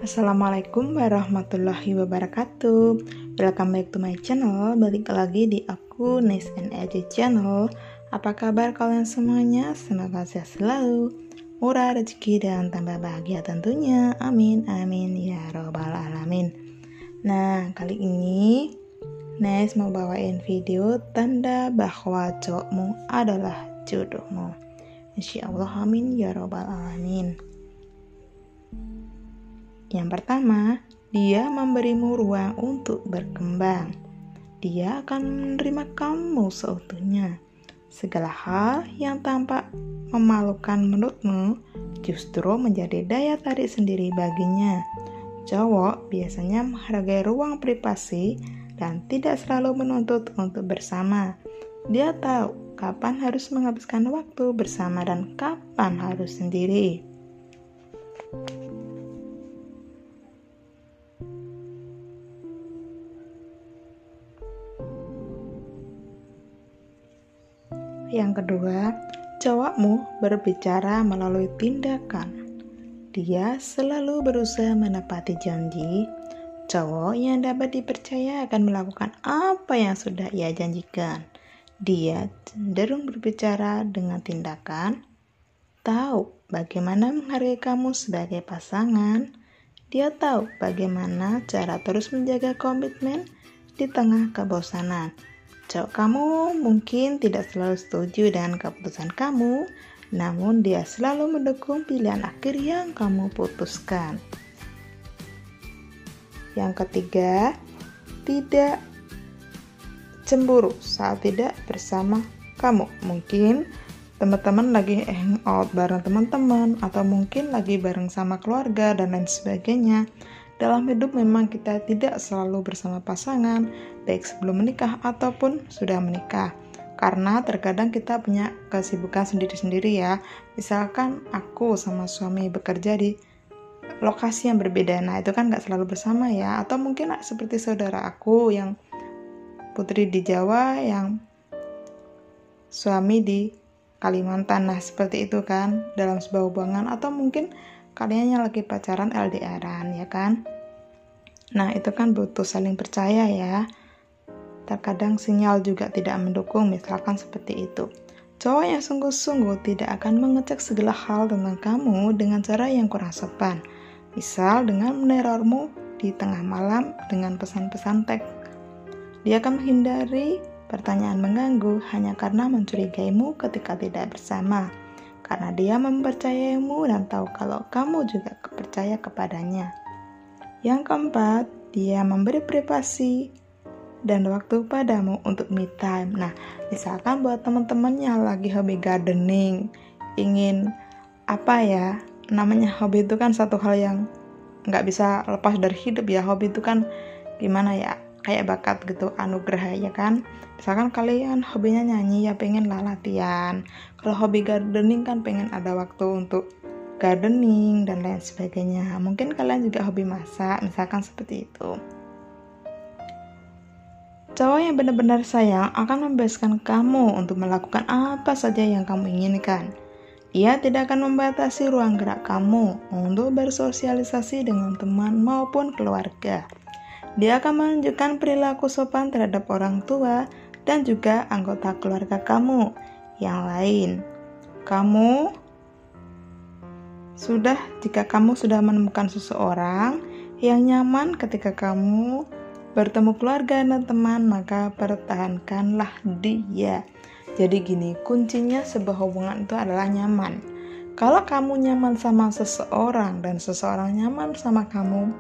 Assalamualaikum warahmatullahi wabarakatuh. Welcome back to my channel. Balik lagi di aku Nice and Edgy Channel. Apa kabar kalian semuanya? Semoga sehat selalu, murah rezeki dan tambah bahagia tentunya. Amin amin ya robbal alamin. Nah, kali ini Nice mau bawain video tanda bahwa cowokmu adalah jodohmu. Insyaallah amin ya robbal alamin. Yang pertama, dia memberimu ruang untuk berkembang. Dia akan menerima kamu seutuhnya. Segala hal yang tampak memalukan menurutmu justru menjadi daya tarik sendiri baginya. Cowok biasanya menghargai ruang privasi dan tidak selalu menuntut untuk bersama. Dia tahu kapan harus menghabiskan waktu bersama dan kapan harus sendiri. Yang kedua, cowokmu berbicara melalui tindakan. Dia selalu berusaha menepati janji. Cowok yang dapat dipercaya akan melakukan apa yang sudah ia janjikan. Dia cenderung berbicara dengan tindakan, tahu bagaimana menghargai kamu sebagai pasangan. Dia tahu bagaimana cara terus menjaga komitmen di tengah kebosanan. Cowok kamu mungkin tidak selalu setuju dengan keputusan kamu, namun dia selalu mendukung pilihan akhir yang kamu putuskan. Yang ketiga, tidak cemburu saat tidak bersama kamu. Mungkin teman-teman lagi hangout bareng teman-teman, atau mungkin lagi bareng sama keluarga dan lain sebagainya. Dalam hidup memang kita tidak selalu bersama pasangan, baik sebelum menikah ataupun sudah menikah. Karena terkadang kita punya kesibukan sendiri-sendiri ya. Misalkan aku sama suami bekerja di lokasi yang berbeda, nah itu kan gak selalu bersama ya. Atau mungkin seperti saudara aku yang putri di Jawa, yang suami di Kalimantan. Nah seperti itu kan dalam sebuah hubungan. Atau mungkin kalian yang lagi pacaran LDR-an ya kan. Nah itu kan butuh saling percaya ya. Terkadang sinyal juga tidak mendukung, misalkan seperti itu. Cowok yang sungguh-sungguh tidak akan mengecek segala hal tentang kamu dengan cara yang kurang sopan. Misal dengan menerormu di tengah malam dengan pesan-pesan teks. Dia akan menghindari pertanyaan mengganggu hanya karena mencurigaimu ketika tidak bersama. Karena dia mempercayaimu dan tahu kalau kamu juga percaya kepadanya. Yang keempat, dia memberi privasi dan waktu padamu untuk me time. Nah, misalkan buat teman-teman yang lagi hobi gardening, ingin namanya hobi itu kan satu hal yang nggak bisa lepas dari hidup ya. Hobi itu kan gimana ya, kayak bakat gitu, anugerah ya kan. Misalkan kalian hobinya nyanyi ya pengen lah latihan. Kalau hobi gardening kan pengen ada waktu untuk gardening dan lain sebagainya. Mungkin kalian juga hobi masak, misalkan seperti itu. Cowok yang benar-benar sayang akan membebaskan kamu untuk melakukan apa saja yang kamu inginkan. Dia tidak akan membatasi ruang gerak kamu untuk bersosialisasi dengan teman maupun keluarga. Dia akan menunjukkan perilaku sopan terhadap orang tua dan juga anggota keluarga kamu yang lain. Jika kamu sudah menemukan seseorang yang nyaman ketika kamu bertemu keluarga dan teman, maka pertahankanlah dia. Jadi gini, kuncinya sebuah hubungan itu adalah nyaman. Kalau kamu nyaman sama seseorang dan seseorang nyaman sama kamu,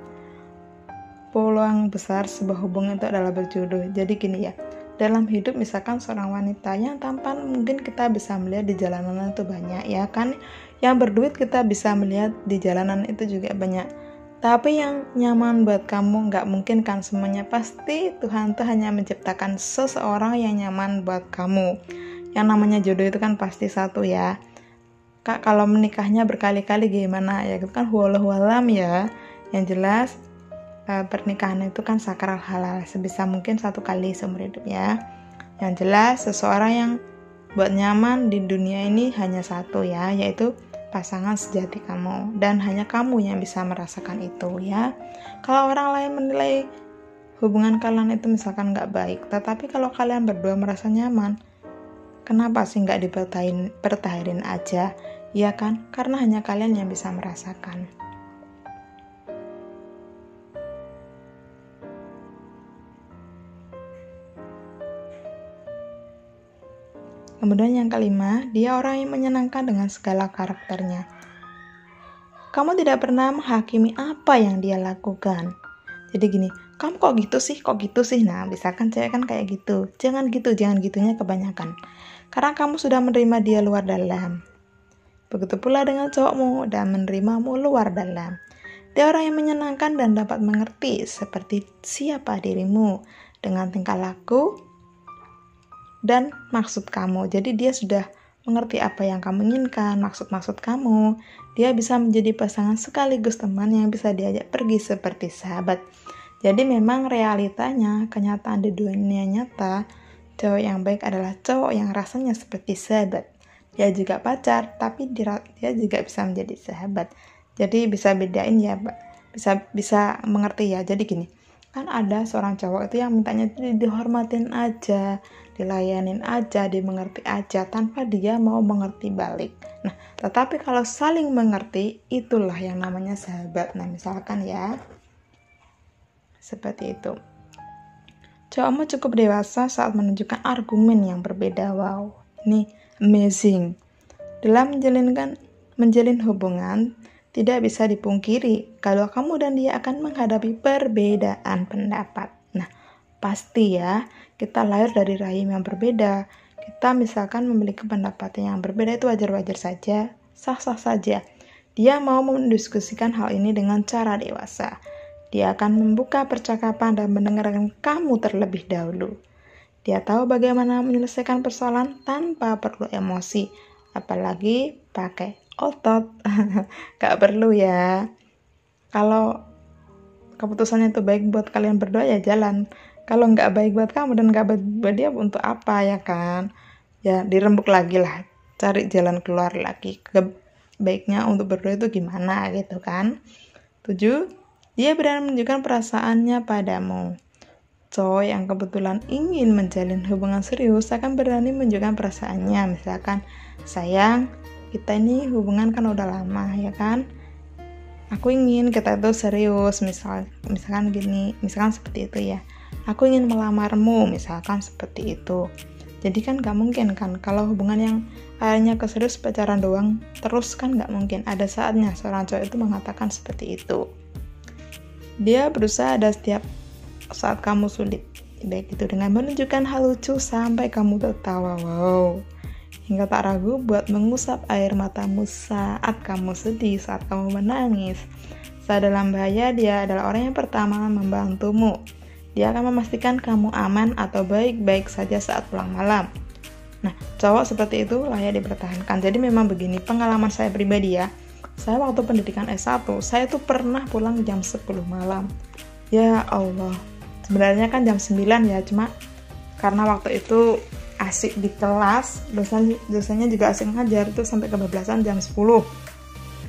peluang besar sebuah hubungan itu adalah berjodoh. Jadi gini ya, dalam hidup misalkan seorang wanita yang tampan mungkin kita bisa melihat di jalanan itu banyak ya kan. Yang berduit kita bisa melihat di jalanan itu juga banyak. Tapi yang nyaman buat kamu gak mungkin kan semuanya. Pasti Tuhan tuh hanya menciptakan seseorang yang nyaman buat kamu. Yang namanya jodoh itu kan pasti satu ya. Kak, kalau menikahnya berkali-kali gimana ya, itu kan wallahu alam ya. Yang jelas pernikahan itu kan sakral halal, sebisa mungkin satu kali seumur hidup ya. Yang jelas seseorang yang buat nyaman di dunia ini hanya satu ya, yaitu pasangan sejati kamu, dan hanya kamu yang bisa merasakan itu ya. Kalau orang lain menilai hubungan kalian itu misalkan nggak baik, tetapi kalau kalian berdua merasa nyaman, kenapa sih nggak dipertahanin aja, ya kan? Karena hanya kalian yang bisa merasakan. Kemudian yang kelima, dia orang yang menyenangkan dengan segala karakternya. Kamu tidak pernah menghakimi apa yang dia lakukan. Jadi gini, kamu kok gitu sih? Nah, misalkan cewek kan kayak gitu. Jangan gitunya kebanyakan. Karena kamu sudah menerima dia luar dalam. Begitu pula dengan cowokmu dan menerimamu luar dalam. Dia orang yang menyenangkan dan dapat mengerti seperti siapa dirimu dengan tingkah laku dan maksud kamu. Jadi dia sudah mengerti apa yang kamu inginkan, maksud kamu. Dia bisa menjadi pasangan sekaligus teman yang bisa diajak pergi seperti sahabat. Jadi memang realitanya, kenyataan di dunia nyata, cowok yang baik adalah cowok yang rasanya seperti sahabat. Dia juga pacar, tapi dia juga bisa menjadi sahabat. Jadi bisa bedain ya, bisa mengerti ya. Jadi gini, kan ada seorang cowok itu yang mintanya dihormatin aja, dilayanin aja, dimengerti aja, tanpa dia mau mengerti balik. Nah, tetapi kalau saling mengerti, itulah yang namanya sahabat. Nah, misalkan ya, seperti itu. Cowokmu cukup dewasa saat menunjukkan argumen yang berbeda. Wow, ini amazing. Dalam menjalin hubungan, tidak bisa dipungkiri kalau kamu dan dia akan menghadapi perbedaan pendapat. Nah, pasti ya, kita lahir dari rahim yang berbeda. Kita misalkan memiliki pendapat yang berbeda, itu wajar-wajar saja, sah-sah saja. Dia mau mendiskusikan hal ini dengan cara dewasa. Dia akan membuka percakapan dan mendengarkan kamu terlebih dahulu. Dia tahu bagaimana menyelesaikan persoalan tanpa perlu emosi, apalagi pakai otot. Gak perlu ya. Kalau keputusannya itu baik buat kalian berdua ya jalan. Kalau nggak baik buat kamu dan nggak baik buat dia, untuk apa ya kan? Ya dirembuk lagi lah, cari jalan keluar lagi. Baiknya untuk berdua itu gimana gitu kan? 7. Dia berani menunjukkan perasaannya padamu. Cowok yang kebetulan ingin menjalin hubungan serius akan berani menunjukkan perasaannya. Misalkan, sayang, kita ini hubungan kan udah lama ya kan? Aku ingin kita itu serius, misalkan gini, misalkan seperti itu ya. Aku ingin melamarmu, misalkan seperti itu. Jadi kan gak mungkin kan, kalau hubungan yang akhirnya ke serius pacaran doang, terus kan gak mungkin. Ada saatnya seorang cowok itu mengatakan seperti itu. Dia berusaha ada setiap saat kamu sulit, baik itu dengan menunjukkan hal lucu sampai kamu tertawa, wow, hingga tak ragu buat mengusap air matamu saat kamu sedih, saat kamu menangis. Saat dalam bahaya, dia adalah orang yang pertama membantumu. Dia akan memastikan kamu aman atau baik-baik saja saat pulang malam. Nah, cowok seperti itu layak dipertahankan. Jadi memang begini, pengalaman saya pribadi ya. Saya waktu pendidikan S1, saya tuh pernah pulang jam 10 malam. Ya Allah, sebenarnya kan jam 9 ya, cuma karena waktu itu asik di kelas, dosennya juga asik ngajar, itu sampai kebablasan jam 10.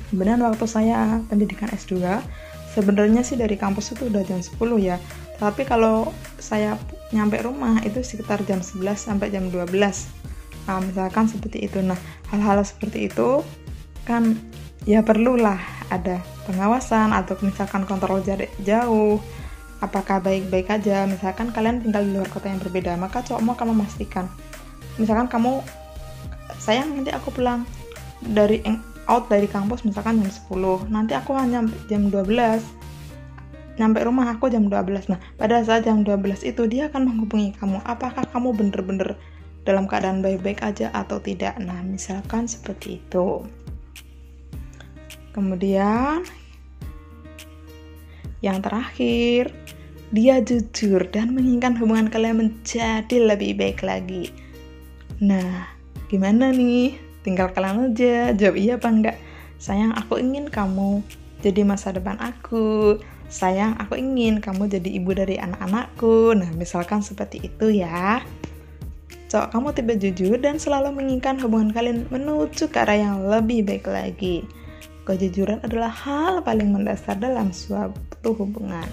Kemudian waktu saya pendidikan S2, sebenarnya sih dari kampus itu udah jam 10 ya, tapi kalau saya nyampe rumah itu sekitar jam 11 sampai jam 12. Nah, misalkan seperti itu. Nah, hal-hal seperti itu kan ya perlulah ada pengawasan atau misalkan kontrol jarak jauh, apakah baik-baik aja. Misalkan kalian tinggal di luar kota yang berbeda, maka cowokmu akan memastikan, misalkan kamu, sayang nanti aku pulang dari kampus misalkan jam 10, nanti aku hanya jam 12, nyampe rumah aku jam 12. Nah, pada saat jam 12 itu dia akan menghubungi kamu, apakah kamu bener-bener dalam keadaan baik-baik aja atau tidak. Nah, misalkan seperti itu. Kemudian yang terakhir, dia jujur dan menginginkan hubungan kalian menjadi lebih baik lagi. Nah, gimana nih? Tinggal kalian aja jawab iya apa enggak. Sayang, aku ingin kamu jadi masa depan aku. Sayang, aku ingin kamu jadi ibu dari anak-anakku. Nah, misalkan seperti itu ya. cowok kamu tipe jujur dan selalu menginginkan hubungan kalian menuju ke arah yang lebih baik lagi. Kejujuran adalah hal paling mendasar dalam suatu hubungan.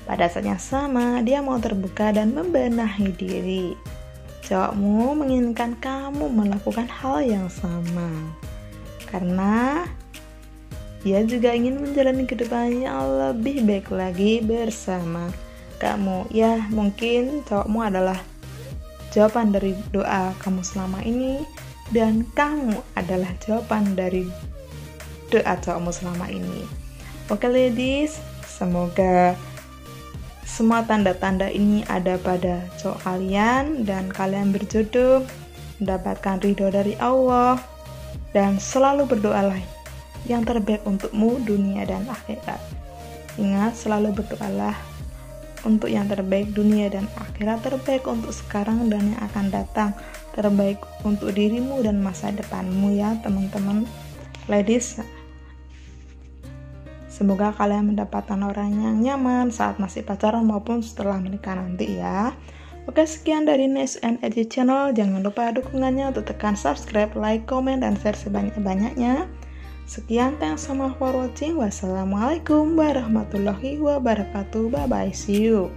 Pada saat yang sama, dia mau terbuka dan membenahi diri. Cowokmu menginginkan kamu melakukan hal yang sama. Karena dia juga ingin menjalani kehidupan yang lebih baik lagi bersama kamu. Ya, mungkin cowokmu adalah jawaban dari doa kamu selama ini, dan kamu adalah jawaban dari doa cowokmu selama ini. Oke ladies, semoga semua tanda-tanda ini ada pada cowok kalian dan kalian berjodoh, mendapatkan ridho dari Allah, dan selalu berdoalah yang terbaik untukmu dunia dan akhirat. Ingat, selalu berdoalah untuk yang terbaik dunia dan akhirat, terbaik untuk sekarang dan yang akan datang, terbaik untuk dirimu dan masa depanmu ya teman-teman. Ladies, semoga kalian mendapatkan orang yang nyaman saat masih pacaran maupun setelah menikah nanti ya. Oke, sekian dari Nice and Edgy Channel. Jangan lupa dukungannya untuk tekan subscribe, like, komen, dan share sebanyak-banyaknya. Sekian, thanks so much for watching. Wassalamualaikum warahmatullahi wabarakatuh. Bye bye, see you.